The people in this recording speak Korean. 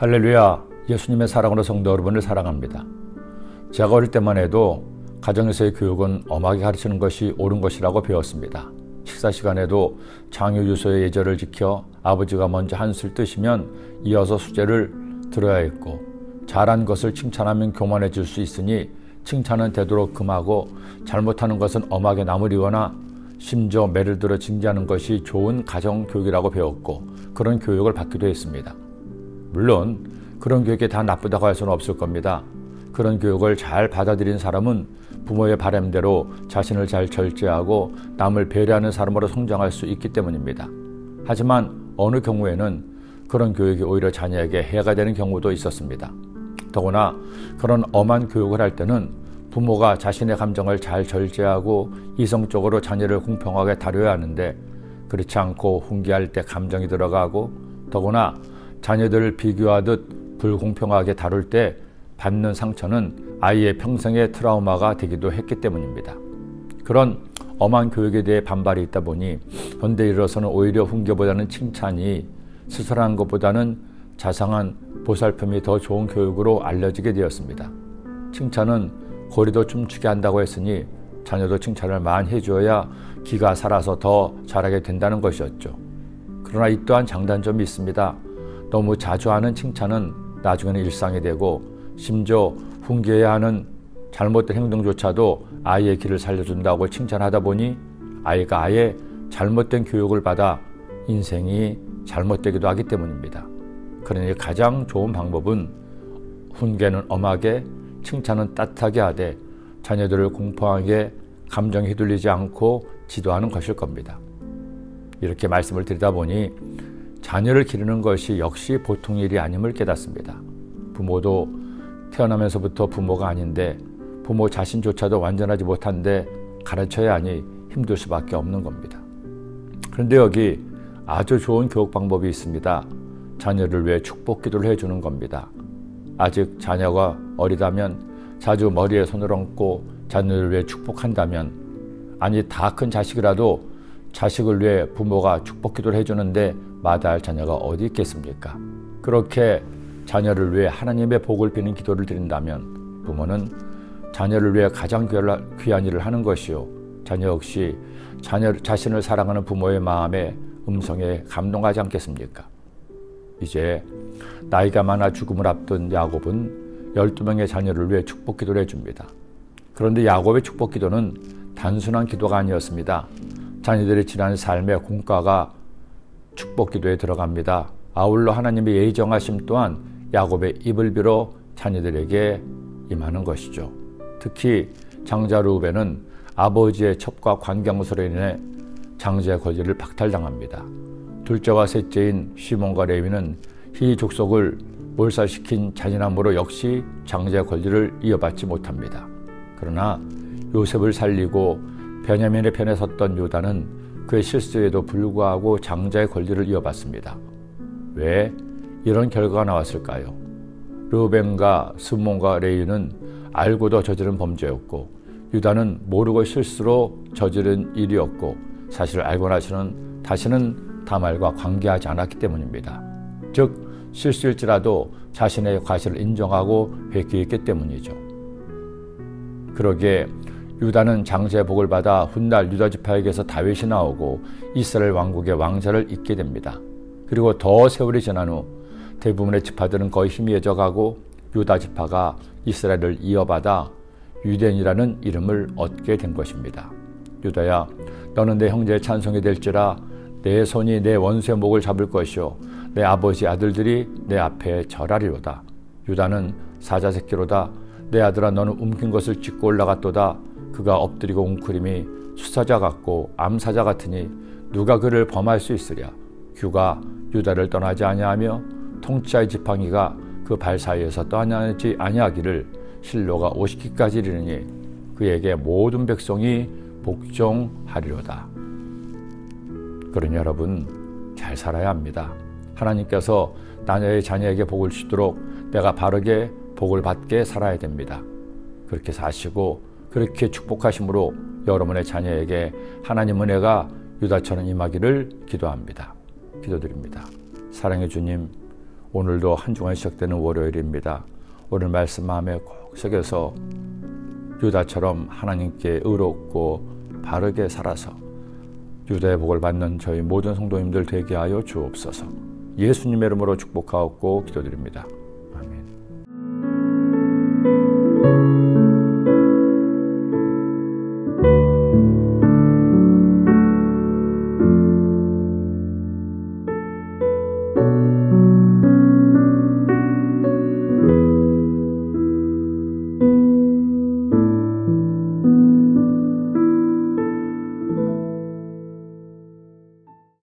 할렐루야, 예수님의 사랑으로 성도 여러분을 사랑합니다. 제가 어릴 때만 해도 가정에서의 교육은 엄하게 가르치는 것이 옳은 것이라고 배웠습니다. 식사 시간에도 장유유서의 예절을 지켜 아버지가 먼저 한술 뜨시면 이어서 수제를 들어야 했고, 잘한 것을 칭찬하면 교만해질 수 있으니 칭찬은 되도록 금하고 잘못하는 것은 엄하게 나무리거나 심지어 매를 들어 징계하는 것이 좋은 가정교육이라고 배웠고, 그런 교육을 받기도 했습니다. 물론 그런 교육이 다 나쁘다고 할 수는 없을 겁니다. 그런 교육을 잘 받아들인 사람은 부모의 바람대로 자신을 잘 절제하고 남을 배려하는 사람으로 성장할 수 있기 때문입니다. 하지만 어느 경우에는 그런 교육이 오히려 자녀에게 해가 되는 경우도 있었습니다. 더구나 그런 엄한 교육을 할 때는 부모가 자신의 감정을 잘 절제하고 이성적으로 자녀를 공평하게 다뤄야 하는데, 그렇지 않고 훈계할 때 감정이 들어가고, 더구나 자녀들을 비교하듯 불공평하게 다룰 때 받는 상처는 아이의 평생의 트라우마가 되기도 했기 때문입니다. 그런 엄한 교육에 대해 반발이 있다 보니 현대에 이르러서는 오히려 훈계보다는 칭찬이, 스스로한 것보다는 자상한 보살핌이 더 좋은 교육으로 알려지게 되었습니다. 칭찬은 고리도 춤추게 한다고 했으니 자녀도 칭찬을 많이 해주어야 기가 살아서 더 잘하게 된다는 것이었죠. 그러나 이 또한 장단점이 있습니다. 너무 자주 하는 칭찬은 나중에는 일상이 되고, 심지어 훈계해야 하는 잘못된 행동조차도 아이의 길을 살려준다고 칭찬하다 보니 아이가 아예 잘못된 교육을 받아 인생이 잘못되기도 하기 때문입니다. 그러니 가장 좋은 방법은 훈계는 엄하게, 칭찬은 따뜻하게 하되 자녀들을 공평하게 감정에 휘둘리지 않고 지도하는 것일 겁니다. 이렇게 말씀을 드리다 보니 자녀를 기르는 것이 역시 보통 일이 아님을 깨닫습니다. 부모도 태어나면서부터 부모가 아닌데 부모 자신조차도 완전하지 못한데 가르쳐야 하니 힘들 수밖에 없는 겁니다. 그런데 여기 아주 좋은 교육 방법이 있습니다. 자녀를 위해 축복 기도를 해주는 겁니다. 아직 자녀가 어리다면 자주 머리에 손을 얹고 자녀를 위해 축복한다면, 아니 다 큰 자식이라도 자식을 위해 부모가 축복 기도를 해주는데 마다할 자녀가 어디 있겠습니까? 그렇게 자녀를 위해 하나님의 복을 비는 기도를 드린다면 부모는 자녀를 위해 가장 귀한 일을 하는 것이요, 자녀 역시 자신을 사랑하는 부모의 마음에 음성에 감동하지 않겠습니까? 이제 나이가 많아 죽음을 앞둔 야곱은 12명의 자녀를 위해 축복 기도를 해줍니다. 그런데 야곱의 축복 기도는 단순한 기도가 아니었습니다. 자녀들이 지난 삶의 공과가 축복 기도에 들어갑니다. 아울러 하나님의 예정하심 또한 야곱의 입을 빌어 자녀들에게 임하는 것이죠. 특히 장자 르우벤은 아버지의 첩과 관경서로 인해 장자의 권리를 박탈당합니다. 둘째와 셋째인 시몬과 레위는 희 족속을 몰살시킨 잔인함으로 역시 장자의 권리를 이어받지 못합니다. 그러나 요셉을 살리고 베냐민의 편에 섰던 유다는 그의 실수에도 불구하고 장자의 권리를 이어받습니다. 왜 이런 결과가 나왔을까요? 르우벤과 스몬과 레위는 알고도 저지른 범죄였고, 유다는 모르고 실수로 저지른 일이었고, 사실 알고 나서는 다시는 다말과 관계하지 않았기 때문입니다. 즉 실수일지라도 자신의 과실을 인정하고 회개했기 때문이죠. 그러기에 유다는 장자의 복을 받아 훗날 유다 지파에게서 다윗이 나오고 이스라엘 왕국의 왕자를 잇게 됩니다. 그리고 더 세월이 지난 후 대부분의 지파들은 거의 희미해져가고 유다 지파가 이스라엘을 이어받아 유대인이라는 이름을 얻게 된 것입니다. 유다야, 너는 내 형제의 찬송이 될지라. 내 손이 내 원수의 목을 잡을 것이요 내 아버지 아들들이 내 앞에 절하리로다. 유다는 사자 새끼로다. 내 아들아, 너는 움킨 것을 짚고 올라갔도다. 그가 엎드리고 웅크림이 수사자 같고 암사자 같으니 누가 그를 범할 수 있으랴. 규가 유다를 떠나지 아니하며 통치자의 지팡이가 그 발 사이에서 떠나지 아니하기를 실로가 오시기까지 이르니 그에게 모든 백성이 복종하리로다. 그러니 여러분, 잘 살아야 합니다. 하나님께서 나의 자녀에게 복을 주도록 내가 바르게 복을 받게 살아야 됩니다. 그렇게 사시고 그렇게 축복하심으로 여러분의 자녀에게 하나님 은혜가 유다처럼 임하기를 기도합니다. 기도드립니다. 사랑의 주님, 오늘도 한 주간 시작되는 월요일입니다. 오늘 말씀 마음에 꼭 새겨서 유다처럼 하나님께 의롭고 바르게 살아서 유다의 복을 받는 저희 모든 성도님들 되게 하여 주옵소서. 예수님의 이름으로 축복하옵고 기도드립니다. 아멘.